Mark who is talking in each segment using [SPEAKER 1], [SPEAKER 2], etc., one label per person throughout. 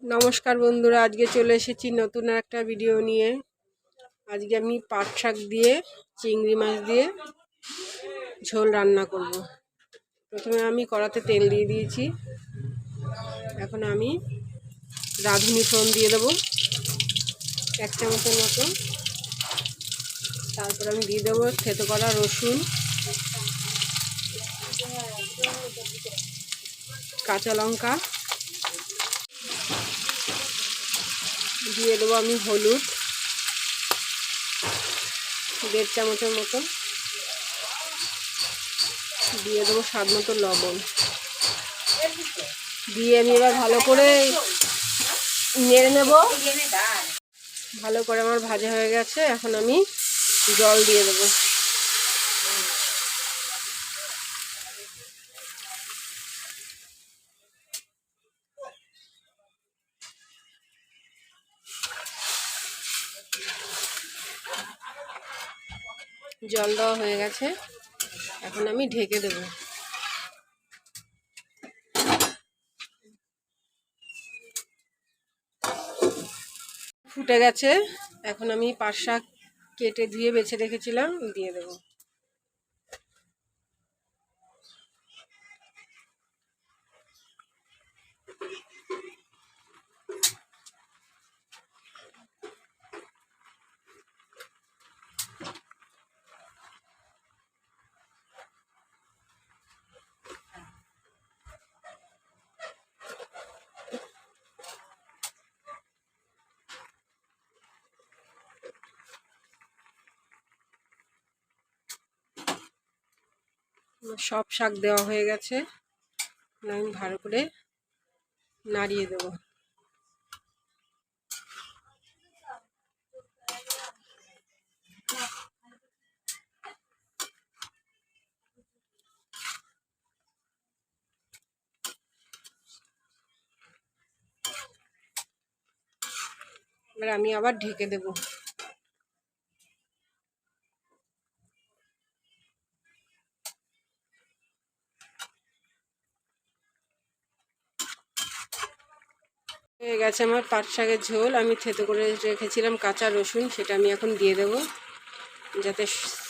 [SPEAKER 1] নমস্কার বন্ধুরা, আজকে চলে এসেছি নতুন একটা ভিডিও নিয়ে। আজকে আমি পাট শাক দিয়ে চিংড়ি মাছ দিয়ে ঝোল রান্না করব। প্রথমে আমি কড়াতে তেল দিয়ে দিয়েছি। এখন আমি রাঁধুনি ফোড়ন দিয়ে দেবো 1 চামচের মতো। তারপর আমি দিয়ে দেবো থেতো করা রসুন, কাঁচা লঙ্কা, দিয়ে দেবো আমি হলুদ 1.5 চামচের মতো, দিয়ে দেবো স্বাদ মতো লবণ। দিয়ে আমি এবার ভালো করে নেড়ে নেব। ভালো করে আমার ভাজা হয়ে গেছে। এখন আমি জল দিয়ে দেবো। জল দেওয়া হয়ে গেছে। এখন আমি ঢেকে দেব। ফুটে গেছে। এখন আমি পাট শাক কেটে ধুয়ে বেছে রেখেছিলাম, দিয়ে দেব। সব শাক দেওয়া হয়ে গেছে। আমি ভালো করে নাড়িয়ে দেব। এবার আমি আবার ঢেকে দেব। হয়ে গেছে আমার পাট শাকের ঝোল। আমি থেতো করে রেখেছিলাম কাঁচা রসুন, সেটা আমি এখন দিয়ে দেব যাতে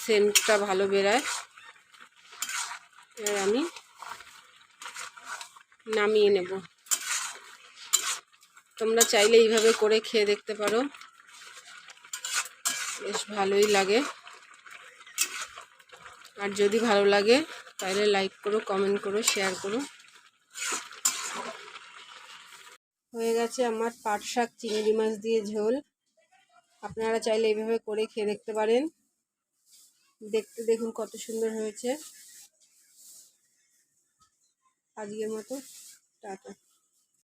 [SPEAKER 1] সেন্টটা ভালো বেরায়। এবার আমি নামিয়ে নেব। তোমরা চাইলে এইভাবে করে খেয়ে দেখতে পারো, বেশ ভালোই লাগে। আর যদি ভালো লাগে তাহলে লাইক করো, কমেন্ট করো, শেয়ার করো। হয়ে গেছে আমার পাট শাক চিংড়ি মাছ দিয়ে ঝোল। আপনারা চাইলে এইভাবে করে খেয়ে দেখতে পারেন। দেখতে দেখুন কত সুন্দর হয়েছে। আজকের মতো টাটা।